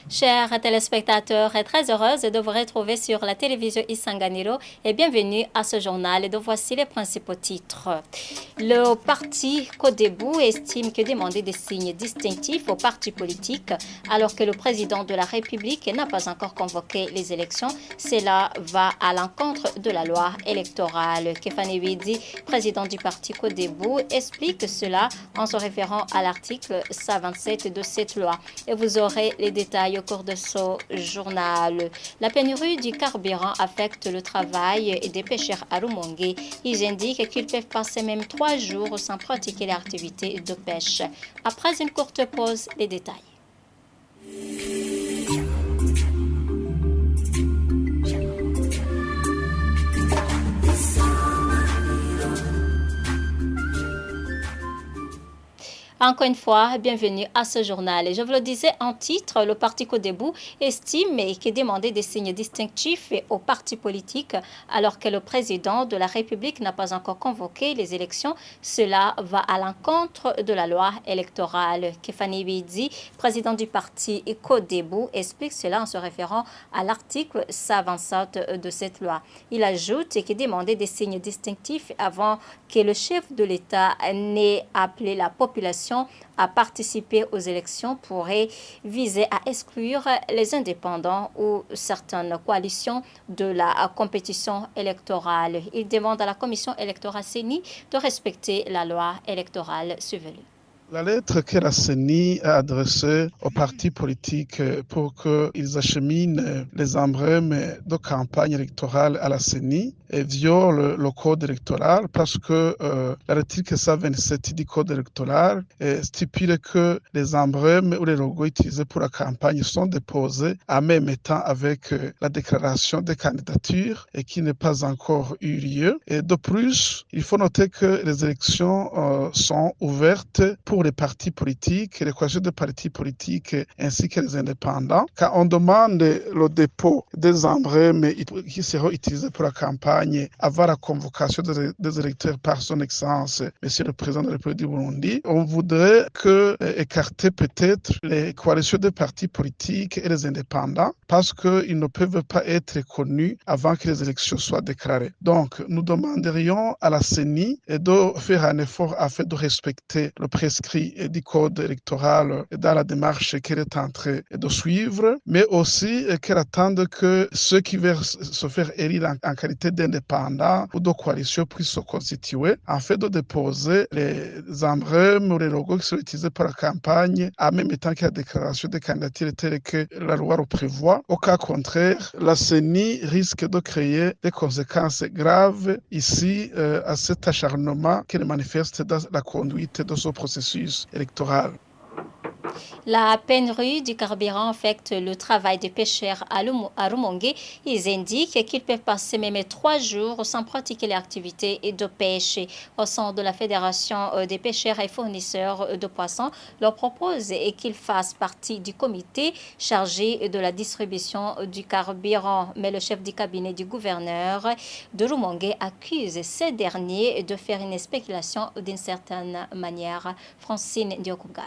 Chers téléspectateurs, très heureuse de vous retrouver sur la télévision Isanganiro et bienvenue à ce journal. Et donc voici les principaux titres. Le parti Codebou estime que demander des signes distinctifs aux partis politiques alors que le président de la République n'a pas encore convoqué les élections, cela va à l'encontre de la loi électorale. Kefane Widi, président du parti Codebou, explique cela en se référant à l'article 127 de cette loi. Et vous aurez les détails au cours de ce journal. La pénurie du carburant affecte le travail des pêcheurs à Rumongue. Ils indiquent qu'ils peuvent passer même 3 jours sans pratiquer l'activité de pêche. Après une courte pause, les détails. Encore une fois, bienvenue à ce journal. Et je vous le disais en titre, le parti Codebou estime que demander des signes distinctifs aux partis politiques alors que le président de la République n'a pas encore convoqué les élections, cela va à l'encontre de la loi électorale. Kefane Widi, président du parti Codebou, explique cela en se référant à l'article 127 de cette loi. Il ajoute que demander des signes distinctifs avant que le chef de l'État n'ait appelé la population à participer aux élections pourrait viser à exclure les indépendants ou certaines coalitions de la compétition électorale. Il demande à la commission électorale CENI de respecter la loi électorale suivie. La lettre que la CENI a adressée aux partis politiques pour qu'ils acheminent les emblèmes de campagne électorale à la CENI viole le code électoral parce que l'article 127 du code électoral stipule que les emblèmes ou les logos utilisés pour la campagne sont déposés en même temps avec la déclaration de candidature et qui n'est pas encore eu lieu. Et de plus, il faut noter que les élections sont ouvertes pour les partis politiques, les coalitions de partis politiques ainsi que les indépendants. Quand on demande le dépôt des emblèmes qui seront utilisés pour la campagne avant la convocation des électeurs par son excellence, Monsieur le Président de la République du Burundi, on voudrait écarter peut-être les coalitions de partis politiques et les indépendants parce qu'ils ne peuvent pas être connus avant que les élections soient déclarées. Donc, nous demanderions à la CENI de faire un effort afin de respecter le prescrit du code électoral dans la démarche qu'elle est en train de suivre, mais aussi qu'elle attende que ceux qui veulent se faire élire en qualité d'indépendants ou de coalition puissent se constituer afin de déposer les emblèmes ou les logos qui sont utilisés pour la campagne en même temps que la déclaration de candidature telle que la loi le prévoit. Au cas contraire, la CENI risque de créer des conséquences graves ici à cet acharnement qu'elle manifeste dans la conduite de ce processus électoral. La pénurie du carburant affecte le travail des pêcheurs à Rumongue. Ils indiquent qu'ils peuvent passer même 3 jours sans pratiquer l'activité de pêche. Au sein de la Fédération des pêcheurs et fournisseurs de poissons, leur propose qu'ils fassent partie du comité chargé de la distribution du carburant. Mais le chef du cabinet du gouverneur de Rumongue accuse ces derniers de faire une spéculation d'une certaine manière. Francine Diokogai.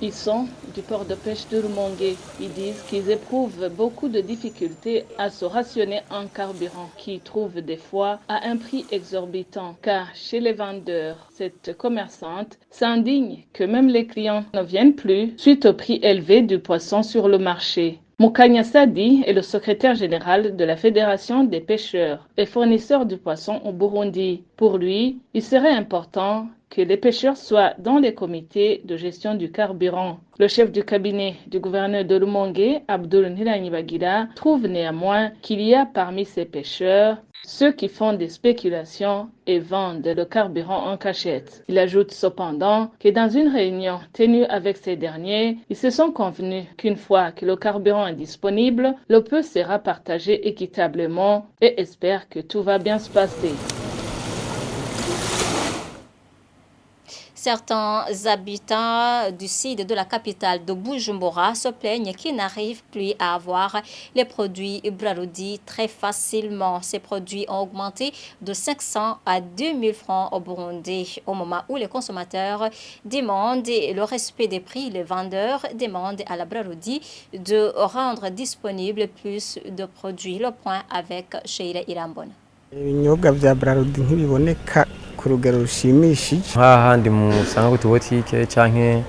Ils sont du port de pêche de Rumongue. Ils disent qu'ils éprouvent beaucoup de difficultés à se rationner en carburant, qu'ils trouvent des fois à un prix exorbitant. Car chez les vendeurs, cette commerçante s'indigne que même les clients ne viennent plus suite au prix élevé du poisson sur le marché. Moukanya Sadi est le secrétaire général de la Fédération des pêcheurs et fournisseurs de poissons au Burundi. Pour lui, il serait important que les pêcheurs soient dans les comités de gestion du carburant. Le chef du cabinet du gouverneur de Rumongue, Abdul Ntiranyibagira, trouve néanmoins qu'il y a parmi ces pêcheurs ceux qui font des spéculations et vendent le carburant en cachette. Il ajoute cependant que dans une réunion tenue avec ces derniers, ils se sont convenus qu'une fois que le carburant est disponible, le peu sera partagé équitablement et espèrent que tout va bien se passer. Certains habitants du sud de la capitale de Bujumbura se plaignent qu'ils n'arrivent plus à avoir les produits Brarudi très facilement. Ces produits ont augmenté de 500 à 2000 francs au Burundi. Au moment où les consommateurs demandent le respect des prix, les vendeurs demandent à la Brarudi de rendre disponible plus de produits. Le point avec Sheila Irambona. Ibinyobwa vya Brarudi ntibiboneka ku rugero rushimishije. Hahandi musanga ku butike canke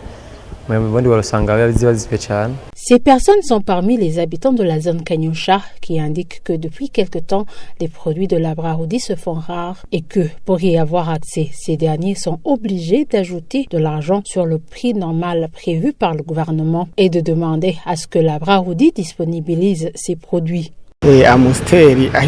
mu bandi barasanga ziba zizwe cyane. Ces personnes sont parmi les habitants de la zone Kanyosha qui indiquent que depuis quelque temps, les produits de la Brarudi se font rares et que pour y avoir accès, ces derniers sont obligés d'ajouter de l'argent sur le prix normal prévu par le gouvernement et de demander à ce que la Brarudi disponibilise ces produits. L'Amstel est à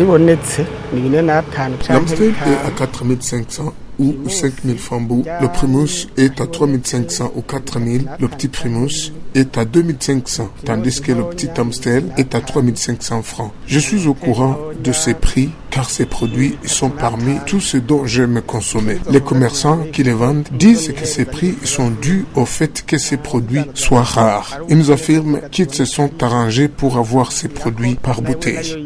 4500 ou 5000 francs. Le Primus est à 3500 ou 4000. Le petit Primus est à 2500, tandis que le petit Amstel est à 3500 francs. Je suis au courant de ces prix car ces produits sont parmi tout ce dont j'aime consommer. Les commerçants qui les vendent disent que ces prix sont dus au fait que ces produits soient rares. Ils nous affirment qu'ils se sont arrangés pour avoir ces produits par bouteille.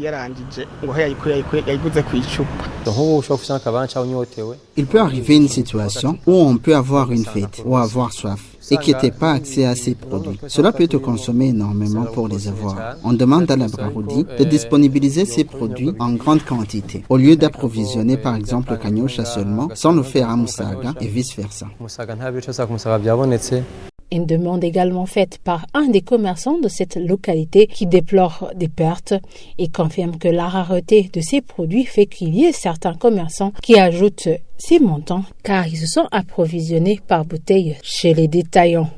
Il peut arriver une situation où on peut avoir une fête ou avoir soif et qui n'ait pas accès à ces produits. Cela peut te consommer énormément pour les avoir. On demande à la Brarudi de disponibiliser ces produits en grande quantité, au lieu d'approvisionner par exemple le Kanyosha seulement, sans le faire à Musaga et vice-versa. Une demande également faite par un des commerçants de cette localité qui déplore des pertes et confirme que la rareté de ces produits fait qu'il y ait certains commerçants qui ajoutent ces montants car ils se sont approvisionnés par bouteille chez les détaillants.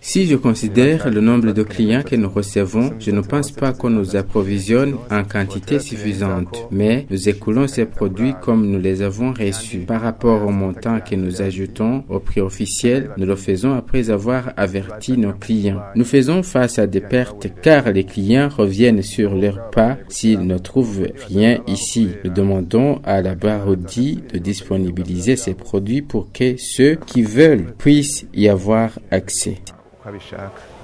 Si je considère le nombre de clients que nous recevons, je ne pense pas qu'on nous approvisionne en quantité suffisante, mais nous écoulons ces produits comme nous les avons reçus. Par rapport au montant que nous ajoutons au prix officiel, nous le faisons après avoir averti nos clients. Nous faisons face à des pertes car les clients reviennent sur leur pas s'ils ne trouvent rien ici. Nous demandons à la Brarudi de disponibiliser ces produits pour que ceux qui veulent puissent y avoir accès.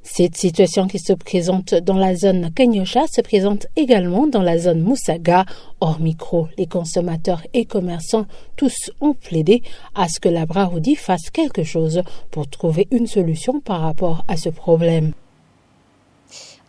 Cette situation qui se présente dans la zone Kanyosha se présente également dans la zone Musaga. Hors micro, les consommateurs et commerçants, tous ont plaidé à ce que la Brarudi fasse quelque chose pour trouver une solution par rapport à ce problème.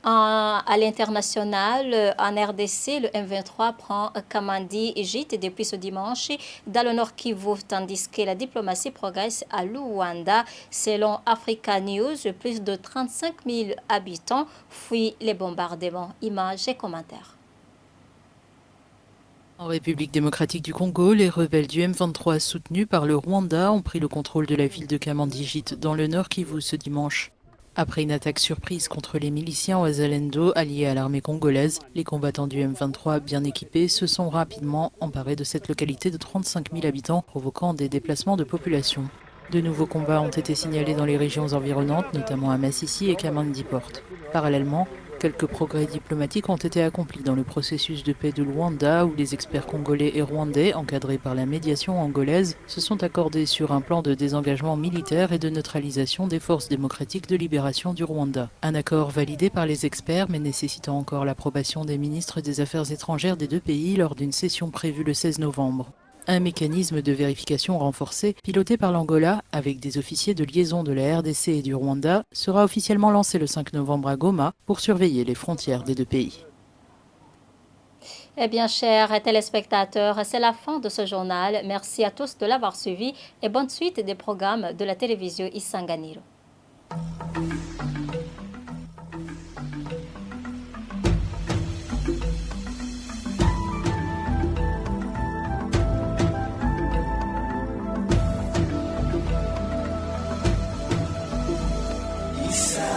À l'international, en RDC, le M23 prend Kamandi et Jite depuis ce dimanche dans le Nord Kivu, tandis que la diplomatie progresse à Luanda. Selon Africa News, plus de 35 000 habitants fuient les bombardements. Images et commentaires. En République démocratique du Congo, les rebelles du M23 soutenus par le Rwanda ont pris le contrôle de la ville de Kamandi-Jite dans le Nord Kivu ce dimanche. Après une attaque surprise contre les miliciens Wazalendo alliés à l'armée congolaise, les combattants du M23 bien équipés se sont rapidement emparés de cette localité de 35 000 habitants, provoquant des déplacements de population. De nouveaux combats ont été signalés dans les régions environnantes, notamment à Massissi et Kamandi-Port. Parallèlement, quelques progrès diplomatiques ont été accomplis dans le processus de paix de Luanda où les experts congolais et rwandais, encadrés par la médiation angolaise, se sont accordés sur un plan de désengagement militaire et de neutralisation des forces démocratiques de libération du Rwanda. Un accord validé par les experts mais nécessitant encore l'approbation des ministres des Affaires étrangères des deux pays lors d'une session prévue le 16 novembre. Un mécanisme de vérification renforcé, piloté par l'Angola, avec des officiers de liaison de la RDC et du Rwanda, sera officiellement lancé le 5 novembre à Goma pour surveiller les frontières des deux pays. Eh bien, chers téléspectateurs, c'est la fin de ce journal. Merci à tous de l'avoir suivi et bonne suite des programmes de la télévision Isanganiro. Isa